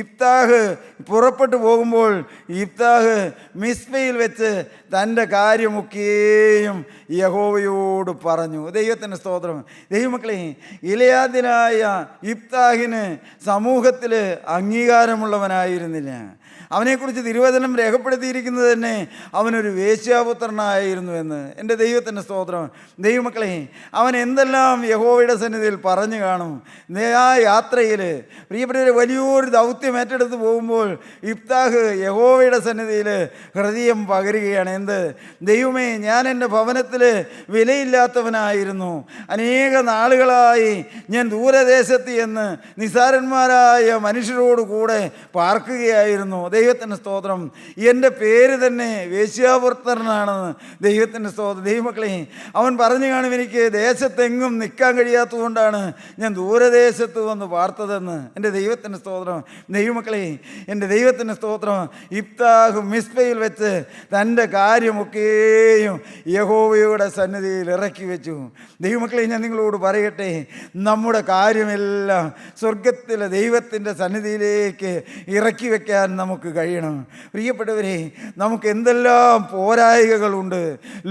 ഇഫ്താഹ് പുറപ്പെട്ടു പോകുമ്പോൾ ഇഫ്താഹ് മിസ്പയിൽ വെച്ച് തൻ്റെ കാര്യമൊക്കെയും യഹോവയോട് പറഞ്ഞു. ദൈവത്തിൻ്റെ സ്തോത്രം. ദൈവമക്കളെ, ഗിലെയാദ്യനായ ഇഫ്താഹിന് സമൂഹത്തിൽ അംഗീകാരമുള്ളവനായിരുന്നില്ല. അവനെക്കുറിച്ച് തിരുവചനം രേഖപ്പെടുത്തിയിരിക്കുന്നത് തന്നെ അവനൊരു വേശ്യാപുത്രനായിരുന്നു എന്ന്. എൻ്റെ ദൈവത്തിൻ്റെ സ്തോത്രം. ദൈവമക്കളെ, അവൻ എന്തെല്ലാം യഹോവയുടെ സന്നിധിയിൽ പറഞ്ഞു കാണും. ആ യാത്രയിൽ പ്രിയപ്പെട്ടവരെ വലിയൊരു ദൗത്യം ഏറ്റെടുത്ത് പോകുമ്പോൾ ഇഫ്താഹ് യഹോവയുടെ സന്നിധിയിൽ ഹൃദയം പകരുകയാണ്. എന്ത്? ദൈവമേ, ഞാൻ എൻ്റെ ഭവനത്തിൽ വിലയില്ലാത്തവനായിരുന്നു. അനേക നാളുകളായി ഞാൻ ദൂരദേശത്ത് എന്ന് നിസ്സാരന്മാരായ മനുഷ്യരോട് കൂടെ പാർക്കുകയായിരുന്നു. ദൈവത്തിൻ്റെ സ്തോത്രം. എൻ്റെ പേര് തന്നെ വേശ്യാപുത്രനാണെന്ന്. ദൈവത്തിൻ്റെ സ്തോത്രം. ദൈവമക്കളെ, അവൻ പറഞ്ഞു കാണും, എനിക്ക് ദേശത്തെങ്ങും നിൽക്കാൻ കഴിയാത്തതുകൊണ്ടാണ് ഞാൻ ദൂരദേശത്ത് വന്ന് പാർത്തതെന്ന്. എൻ്റെ ദൈവത്തിൻ്റെ സ്തോത്രം. ദൈവമക്കളെ, എൻ്റെ ദൈവത്തിൻ്റെ സ്തോത്രം. ഇഫ്താഹ് മിസ്പയിൽ വെച്ച് തൻ്റെ കാര്യമൊക്കെയും യഹോവയുടെ സന്നിധിയിൽ ഇറക്കി വെച്ചു. ദൈവമക്കളെ, ഞാൻ നിങ്ങളോട് പറയട്ടെ, നമ്മുടെ കാര്യമെല്ലാം സ്വർഗത്തിലെ ദൈവത്തിൻ്റെ സന്നിധിയിലേക്ക് ഇറക്കി വെക്കാൻ നമുക്ക് കഴിയണം. പ്രിയപ്പെട്ടവരെ, നമുക്ക് എന്തെല്ലാം പോരായികകളുണ്ട്.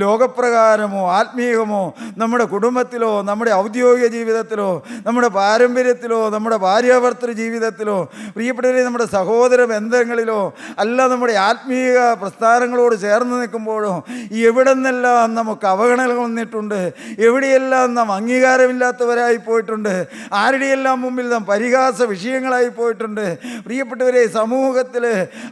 ലോകപ്രകാരമോ ആത്മീയമോ നമ്മുടെ കുടുംബത്തിലോ നമ്മുടെ ഔദ്യോഗിക ജീവിതത്തിലോ നമ്മുടെ പാരമ്പര്യത്തിലോ നമ്മുടെ ഭാര്യാഭർത്തൃ ജീവിതത്തിലോ പ്രിയപ്പെട്ടവരെ നമ്മുടെ സഹോദര ബന്ധങ്ങളിലോ അല്ല നമ്മുടെ ആത്മീയ പ്രസ്ഥാനങ്ങളോട് ചേർന്ന് നിൽക്കുമ്പോഴോ എവിടെ നിന്നെല്ലാം നമുക്ക് അവഗണന വന്നിട്ടുണ്ട്, എവിടെയെല്ലാം നാം അംഗീകാരമില്ലാത്തവരായി പോയിട്ടുണ്ട്, ആരുടെയെല്ലാം മുമ്പിൽ നാം പരിഹാസ വിഷയങ്ങളായി പോയിട്ടുണ്ട്. പ്രിയപ്പെട്ടവരെ, സമൂഹത്തിൽ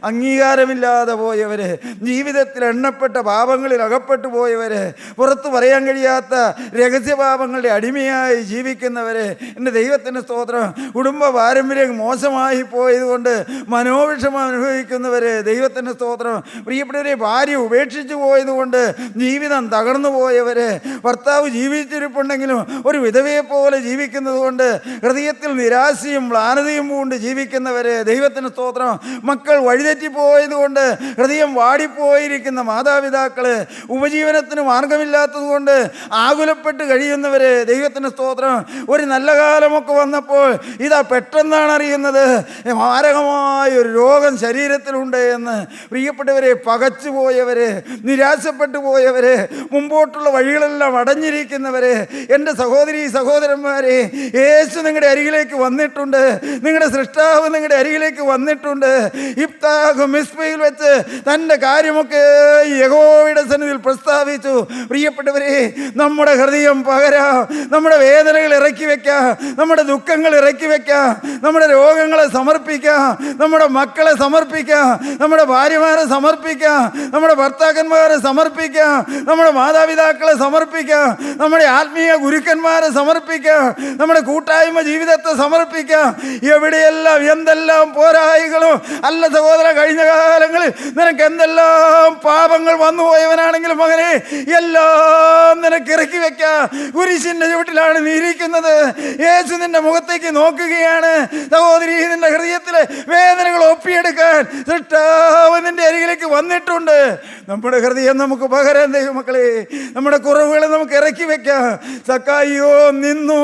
അംഗീകാരമില്ലാതെ പോയവർ, ജീവിതത്തിൽ എണ്ണപ്പെട്ട പാപങ്ങളിൽ അകപ്പെട്ടു പോയവർ, പുറത്തു പറയാൻ കഴിയാത്ത രഹസ്യപാപങ്ങളുടെ അടിമയായി ജീവിക്കുന്നവർ, എൻ്റെ ദൈവത്തിൻ്റെ സ്തോത്രം, കുടുംബ പാരമ്പര്യം മോശമായി പോയതുകൊണ്ട് മനോവിഷമം അനുഭവിക്കുന്നവർ, ദൈവത്തിൻ്റെ സ്തോത്രം, പ്രിയപ്പെട്ടവരെ, ഭാര്യ ഉപേക്ഷിച്ചു പോയതുകൊണ്ട് ജീവിതം തകർന്നു പോയവർ, ഭർത്താവ് ജീവിച്ചിരിപ്പുണ്ടെങ്കിലും ഒരു വിധവയെ പോലെ ജീവിക്കുന്നത് കൊണ്ട് ഹൃദയത്തിൽ നിരാശയും മ്ലാനതയും കൊണ്ട് ജീവിക്കുന്നവർ, ദൈവത്തിൻ്റെ സ്തോത്രം, മക്കൾ വഴിതെറ്റിപ്പോയതുകൊണ്ട് ഹൃദയം വാടിപ്പോയിരിക്കുന്ന മാതാപിതാക്കൾ, ഉപജീവനത്തിന് മാർഗമില്ലാത്തതുകൊണ്ട് ആകുലപ്പെട്ട് കഴിയുന്നവർ, ദൈവത്തിൻ്റെ സ്തോത്രം, ഒരു നല്ല കാലമൊക്കെ വന്നപ്പോൾ ഇതാ പെട്ടെന്നാണ് അറിയുന്നത് മാരകമായ ഒരു രോഗം ശരീരത്തിലുണ്ട് എന്ന്. പ്രിയപ്പെട്ടവരെ, പകച്ചു പോയവർ, നിരാശപ്പെട്ടു പോയവർ, മുമ്പോട്ടുള്ള വഴികളെല്ലാം അടഞ്ഞിരിക്കുന്നവർ, എൻ്റെ സഹോദരി സഹോദരന്മാരെ, യേശു നിങ്ങളുടെ അരികിലേക്ക് വന്നിട്ടുണ്ട്. നിങ്ങളുടെ സൃഷ്ടാവ് നിങ്ങളുടെ അരികിലേക്ക് വന്നിട്ടുണ്ട്. ഇഫ്താഹ് മിസ്പയിൽ വെച്ച് തൻ്റെ കാര്യമൊക്കെ യഹോവയുടെ സന്നിധിയിൽ പ്രസ്താവിച്ചു. പ്രിയപ്പെട്ടവരെ, നമ്മുടെ ഹൃദയം പകരാം, നമ്മുടെ വേദനകൾ ഇറക്കി വെക്കാം, നമ്മുടെ ദുഃഖങ്ങൾ ഇറക്കി വെക്കാം, നമ്മുടെ രോഗങ്ങളെ സമർപ്പിക്കാം, നമ്മുടെ മക്കളെ സമർപ്പിക്കാം, നമ്മുടെ ഭാര്യമാരെ സമർപ്പിക്കാം, നമ്മുടെ ഭർത്താക്കന്മാരെ സമർപ്പിക്കാം, നമ്മുടെ മാതാപിതാക്കളെ സമർപ്പിക്കാം, നമ്മുടെ ആത്മീയ ഗുരുക്കന്മാരെ സമർപ്പിക്കാം, നമ്മുടെ കൂട്ടായ്മ ജീവിതത്തെ സമർപ്പിക്കാം. എവിടെയെല്ലാം എന്തെല്ലാം പോരായികളും അല്ല സഹോദര, കഴിഞ്ഞ കാലങ്ങളിൽ നിനക്ക് എന്തെല്ലാം പാപങ്ങൾ വന്നു പോയവനാണെങ്കിലും മകനെ, എല്ലാം നിനക്ക് ഇറക്കി വെക്കാം. കുരിശിന്റെ ചുവട്ടിലാണ് നീ ഇരിക്കുന്നത്. യേശു നിന്റെ മുഖത്തേക്ക് നോക്കുകയാണ്. സഹോദരി, നിന്റെ ഹൃദയത്തിലെ വേദനകൾ ഒപ്പിയെടുക്കാൻ സൃഷ്ടാവ് നിന്റെ അരികിലേക്ക് വന്നിട്ടുണ്ട്. നമ്മുടെ ഹൃദയം നമുക്ക് പകരാൻ ദൈവമക്കളെ, നമ്മുടെ കുറവുകളെ നമുക്ക് ഇറക്കി വെക്കാം. സക്കായിയോ നിന്നു.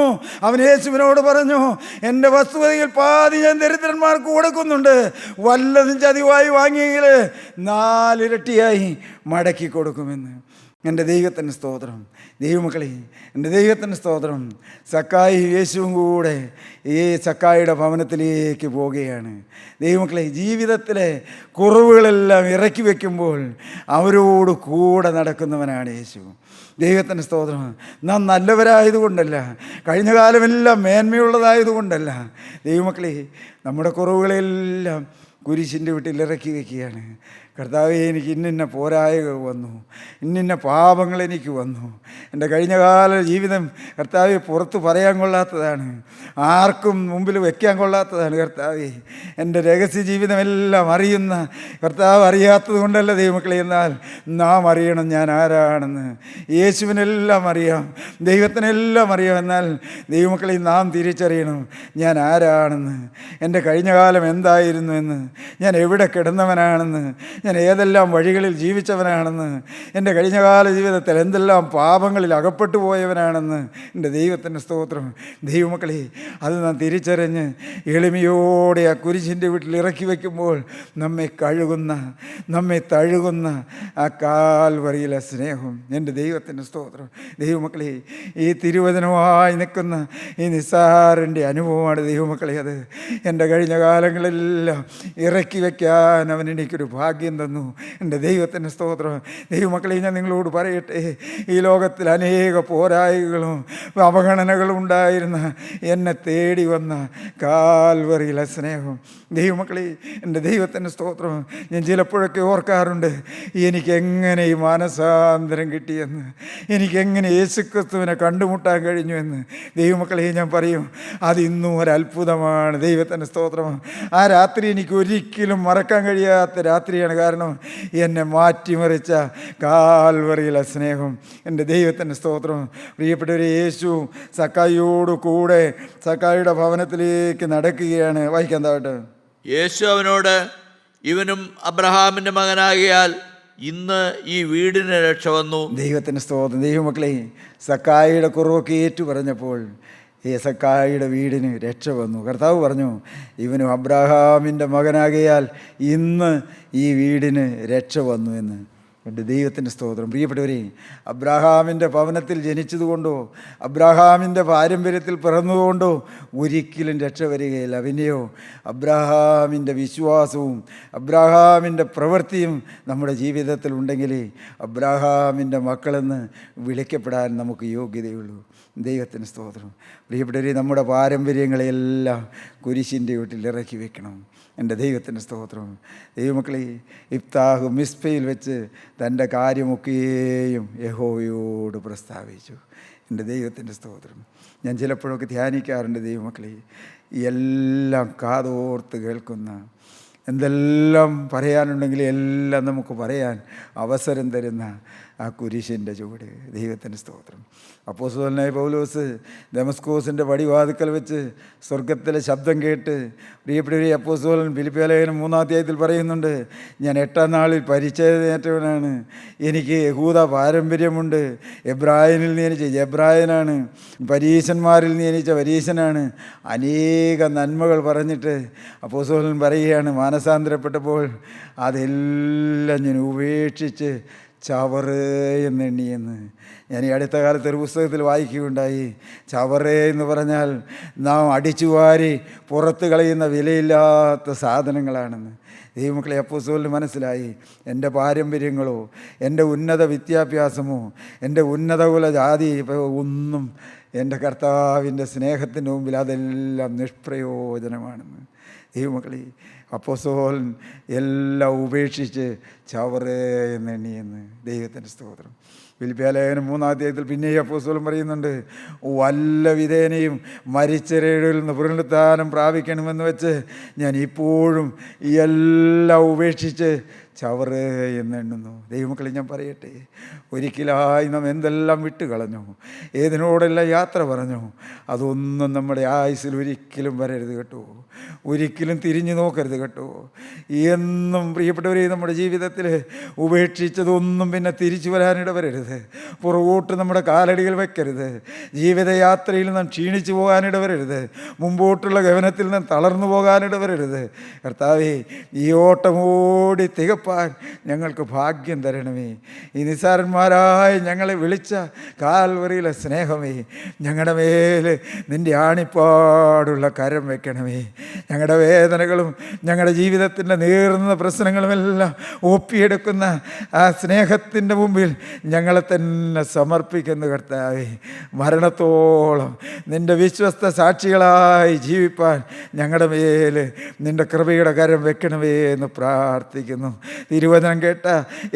അവൻ യേശുവിനോട് പറഞ്ഞു, എൻ്റെ വസ്തുവകയിൽ പാതി ഞാൻ ദരിദ്രന്മാർക്ക് കൊടുക്കുന്നുണ്ട്. വല്ലതും ചതിവായി വാങ്ങിയെങ്കിൽ 4 ഇരട്ടിയായി മടക്കി കൊടുക്കുമെന്ന്. എൻ്റെ ദൈവത്തിന് സ്തോത്രം. ദൈവമക്കളെ, എൻ്റെ ദൈവത്തിന് സ്തോത്രം. സക്കായി യേശുവും കൂടെ ഈ സക്കായിയുടെ ഭവനത്തിലേക്ക് പോവുകയാണ്. ദൈവമക്കളെ, ജീവിതത്തിലെ കുറവുകളെല്ലാം ഇറക്കി വയ്ക്കുമ്പോൾ അവരോട് കൂടെ നടക്കുന്നവനാണ് യേശു. ദൈവത്തിന് സ്തോത്രം. നാം നല്ലവരായതുകൊണ്ടല്ല, കഴിഞ്ഞ കാലമെല്ലാം മേന്മയുള്ളതായതുകൊണ്ടല്ല. ദൈവമക്കളെ, നമ്മുടെ കുറവുകളെല്ലാം കുരിശിൻ്റെ വീട്ടിൽ ഇറക്കി വയ്ക്കുകയാണ്. കർത്താവേ, എനിക്ക് ഇന്നിന്ന പോരായ്മകൾ വന്നു, ഇന്നിന്ന പാപങ്ങൾ എനിക്ക് വന്നു. എൻ്റെ കഴിഞ്ഞകാല ജീവിതം കർത്താവെ പുറത്ത് പറയാൻ കൊള്ളാത്തതാണ്, ആർക്കും മുമ്പിൽ വയ്ക്കാൻ കൊള്ളാത്തതാണ്. കർത്താവേ, എൻ്റെ രഹസ്യ ജീവിതമെല്ലാം അറിയുന്ന കർത്താവ് അറിയാത്തത് കൊണ്ടല്ല ദൈവമക്കളെ, എന്നാൽ നാം അറിയണം ഞാൻ ആരാണെന്ന്. യേശുവിനെല്ലാം അറിയാം, ദൈവത്തിനെല്ലാം അറിയാം. എന്നാൽ ദൈവമക്കളെ, നാം തിരിച്ചറിയണം ഞാൻ ആരാണെന്ന്, എൻ്റെ കഴിഞ്ഞ കാലം എന്തായിരുന്നു എന്ന്, ഞാൻ എവിടെ കിടന്നവനാണെന്ന്, ഞാൻ ഏതെല്ലാം വഴികളിൽ ജീവിച്ചവനാണെന്ന്, എൻ്റെ കഴിഞ്ഞകാല ജീവിതത്തിൽ എന്തെല്ലാം പാപങ്ങളിൽ അകപ്പെട്ടു പോയവനാണെന്ന്. എൻ്റെ ദൈവത്തിൻ്റെ സ്തോത്രം. ദൈവമക്കളെ, അത് നാം തിരിച്ചറിഞ്ഞ് എളിമയോടെ ആ കുരിശിൻ്റെ വീട്ടിൽ ഇറക്കി വയ്ക്കുമ്പോൾ നമ്മെ കഴുകുന്ന, നമ്മെ തഴുകുന്ന ആ കാൽവറിയിലെ സ്നേഹം. എൻ്റെ ദൈവത്തിൻ്റെ സ്തോത്രം. ദൈവമക്കളെ, ഈ തിരുവചനമായി നിൽക്കുന്ന ഈ നിസ്സാരൻ്റെ അനുഭവമാണ് ദൈവമക്കളെ അത്. എൻ്റെ കഴിഞ്ഞ കാലങ്ങളെല്ലാം ഇറക്കി വയ്ക്കാൻ അവൻ എനിക്കൊരു ഭാഗ്യം തന്നു. എൻ്റെ ദൈവത്തിൻ്റെ സ്തോത്രം. ദൈവമക്കളെ, ഞാൻ നിങ്ങളോട് പറയട്ടെ, ഈ ലോകത്തിൽ അനേക പോരായ്മകളും അവഗണനകളും ഉണ്ടായിരുന്ന എന്നെ തേടി വന്ന കാൽവറിയിലെ സ്നേഹം. ദൈവമക്കളെ, എൻ്റെ ദൈവത്തിൻ്റെ സ്തോത്രം. ഞാൻ ചിലപ്പോഴൊക്കെ ഓർക്കാറുണ്ട്, എനിക്കെങ്ങനെ ഈ മാനസാന്തരം കിട്ടിയെന്ന്, എനിക്കെങ്ങനെ യേശുക്രിസ്തുവിനെ കണ്ടുമുട്ടാൻ കഴിഞ്ഞു എന്ന്. ദൈവമക്കളെ, ഞാൻ പറയും, അതിന്നും ഒരത്ഭുതമാണ്. ദൈവത്തിൻ്റെ സ്തോത്രം. ആ രാത്രി എനിക്ക് ഒരിക്കലും മറക്കാൻ കഴിയാത്ത രാത്രിയാണ്. കാരണം എന്നെ മാറ്റിമറിച്ച കാൽവറിയിലെ സ്നേഹം. എൻ്റെ ദൈവത്തിൻ്റെ സ്തോത്രം. പ്രിയപ്പെട്ടവരെ, യേശു സക്കായിയോട് കൂടെ സക്കായിയുടെ ഭവനത്തിലേക്ക് നടക്കുകയാണ്. വായിക്കാൻ താവട്ടെ. യേശു അവനോട്, ഇവനും അബ്രഹാമിൻ്റെ മകനാകിയാൽ ഇന്ന് ഈ വീടിന് രക്ഷ വന്നു. ദൈവത്തിൻ്റെ സ്തോത്രം. ദൈവമക്കളെ, സക്കായിയുടെ കുറവൊക്കെ ഏറ്റു പറഞ്ഞപ്പോൾ സക്കായിയുടെ വീടിന് രക്ഷ വന്നു. കർത്താവ് പറഞ്ഞു, ഇവനും അബ്രഹാമിൻ്റെ മകനാകിയാൽ ഇന്ന് ഈ വീടിന് രക്ഷ വന്നു എന്ന്. എൻ്റെ ദൈവത്തിൻ്റെ സ്തോത്രം. പ്രിയപ്പെട്ടവരെ, അബ്രഹാമിൻ്റെ ഭവനത്തിൽ ജനിച്ചതുകൊണ്ടോ അബ്രഹാമിൻ്റെ പാരമ്പര്യത്തിൽ പിറന്നതുകൊണ്ടോ ഒരിക്കലും രക്ഷ വരികയില്ല. പിന്നെയോ അബ്രഹാമിൻ്റെ വിശ്വാസവും അബ്രഹാമിൻ്റെ പ്രവൃത്തിയും നമ്മുടെ ജീവിതത്തിൽ ഉണ്ടെങ്കിൽ അബ്രഹാമിൻ്റെ മക്കളെന്ന് വിളിക്കപ്പെടാൻ നമുക്ക് യോഗ്യതയുള്ളൂ. ദൈവത്തിന് സ്തോത്രം. പ്രിയപ്പെട്ടവരെ, നമ്മുടെ പാരമ്പര്യങ്ങളെല്ലാം കുരിശിൻ്റെ വീട്ടിൽ ഇറക്കി വെക്കണം. എൻ്റെ ദൈവത്തിൻ്റെ സ്തോത്രം. ദൈവമക്കളെ, ഇഫ്താഹ് മിസ്പയിൽ വെച്ച് തൻ്റെ കാര്യമൊക്കെയും യഹോവയോട് പ്രസ്താവിച്ചു. എൻ്റെ ദൈവത്തിൻ്റെ സ്തോത്രം. ഞാൻ ചിലപ്പോഴൊക്കെ ധ്യാനിക്കാറുണ്ട് ദൈവമക്കളെ, എല്ലാം കാതോർത്ത് കേൾക്കുന്ന, എന്തെല്ലാം പറയാനുണ്ടെങ്കിൽ എല്ലാം നമുക്ക് പറയാൻ അവസരം തരുന്ന ആ കുരിശിൻ്റെ ചുവട്. ദൈവത്തിൻ്റെ സ്തോത്രം. അപ്പോസ്തലനായ പൗലോസ് ദമസ്കോസിൻ്റെ പടിവാതിക്കൽ വെച്ച് സ്വർഗത്തിലെ ശബ്ദം കേട്ട്, പ്രിയപ്പെട്ടവരെ, അപ്പോസ്തലൻ ഫിലിപ്പിയ ലേഖനം 3-ാം അധ്യായത്തിൽ പറയുന്നുണ്ട്, ഞാൻ 8-ാം നാളിൽ പരിച്ഛേദനേറ്റവനാണ്, എനിക്ക് യഹൂദ പാരമ്പര്യമുണ്ട്, എബ്രായനിൽ നിയനിച്ച എബ്രായനാണ്, പരീശന്മാരിൽ നിയനിച്ച പരീശനാണ്. അനേക നന്മകൾ പറഞ്ഞിട്ട് അപ്പോസ്തലൻ പറയുകയാണ്, മാനസാന്തരപ്പെട്ടപ്പോൾ അതെല്ലാം ഞാൻ ഉപേക്ഷിച്ച് ചവറ് എന്നെണ്ണിയെന്ന്. ഞാൻ ഈ അടുത്ത കാലത്ത് ഒരു പുസ്തകത്തിൽ വായിക്കുകയുണ്ടായി. ചവറ് എന്ന് പറഞ്ഞാൽ നാം അടിച്ചുവാരി പുറത്ത് കളയുന്ന വിലയില്ലാത്ത സാധനങ്ങളാണെന്ന്. ദൈവമക്കളെ, അപ്പോസ്തലന് മനസ്സിലായി, എൻ്റെ പാരമ്പര്യങ്ങളോ എൻ്റെ ഉന്നത വിദ്യാഭ്യാസമോ എൻ്റെ ഉന്നത കുല ജാതി ഒന്നും എൻ്റെ കർത്താവിൻ്റെ സ്നേഹത്തിൻ്റെ മുമ്പിൽ അതെല്ലാം നിഷ്പ്രയോജനമാണെന്ന്. ദൈവമക്കളെ, അപ്പോസ്തലൻ എല്ലാം ഉപേക്ഷിച്ച് ചവറ് എന്നെണ്ണിയെന്ന്. ദൈവത്തിൻ്റെ സ്തോത്രം. ഫിലിപ്പിയ ലേഖനം 3-ാം അധ്യായത്തിൽ പിന്നെയും അപ്പോസ്തലൻ പറയുന്നുണ്ട്, വല്ല വിധേനയും മരിച്ചവരിൽ നിന്ന് പുനരുത്ഥാനം പ്രാപിക്കണമെന്ന് വെച്ച് ഞാൻ ഇപ്പോഴും എല്ലാം ഉപേക്ഷിച്ച് ചവറ് എന്നെണ്ണുന്നു. ദൈവമക്കളെ, ഞാൻ പറയട്ടെ, ഒരിക്കലായി നാം എന്തെല്ലാം വിട്ടുകളഞ്ഞു, ഏതിനോടെല്ലാം യാത്ര പറഞ്ഞു, അതൊന്നും നമ്മുടെ ആയുസ്സിൽ ഒരിക്കലും വരരുത് കേട്ടോ. ഒരിക്കലും തിരിഞ്ഞു നോക്കരുത് കേട്ടോ. എന്നും പ്രിയപ്പെട്ടവരെ, നമ്മുടെ ജീവിതത്തിൽ ഉപേക്ഷിച്ചതൊന്നും പിന്നെ തിരിച്ചു വരാനിട വരരുത്. പുറകോട്ട് നമ്മുടെ കാലടികൾ വയ്ക്കരുത്. ജീവിതയാത്രയിൽ നാം ക്ഷീണിച്ചു പോകാനിട വരരുത്. മുമ്പോട്ടുള്ള ഗമനത്തിൽ നാം തളർന്നു പോകാനിട വരരുത്. കർത്താവേ, ഈ ഓട്ടം ഓടി തികപ്പാൻ പങ്കെടുപ്പാൻ ഞങ്ങൾക്ക് ഭാഗ്യം തരണമേ. ഈ നിസ്സാരന്മാരായി ഞങ്ങളെ വിളിച്ച കാൽവറിയിലെ സ്നേഹമേ, ഞങ്ങളുടെ മേൽ നിൻ്റെ ആണിപ്പാടുള്ള കരം വെക്കണമേ. ഞങ്ങളുടെ വേദനകളും ഞങ്ങളുടെ ജീവിതത്തിൻ്റെ നീറുന്ന പ്രശ്നങ്ങളുമെല്ലാം ഒപ്പിയെടുക്കുന്ന ആ സ്നേഹത്തിൻ്റെ മുമ്പിൽ ഞങ്ങളെ തന്നെ സമർപ്പിക്കുന്നു കർത്താവേ. മരണത്തോളം നിൻ്റെ വിശ്വസ്ത സാക്ഷികളായി ജീവിപ്പാൻ ഞങ്ങളുടെ മേൽ നിൻ്റെ കൃപയുടെ കരം വെക്കണമേ എന്ന് പ്രാർത്ഥിക്കുന്നു. തിരുവചനം കേട്ട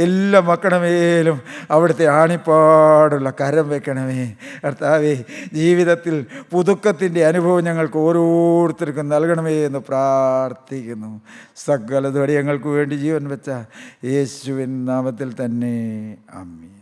എല്ലാ മക്കളുടെ മേലും അവിടുത്തെ ആണിപ്പാടുള്ള കരം വെക്കണമേ കർത്താവേ. ജീവിതത്തിൽ പുതുക്കത്തിൻ്റെ അനുഭവം ഞങ്ങൾക്ക് ഓരോരുത്തർക്കും നൽകണമേ എന്ന് പ്രാർത്ഥിക്കുന്നു. സകലതും ഞങ്ങൾക്ക് വേണ്ടി ജീവൻ വെച്ച യേശുവിൻ നാമത്തിൽ തന്നെ ആമേൻ.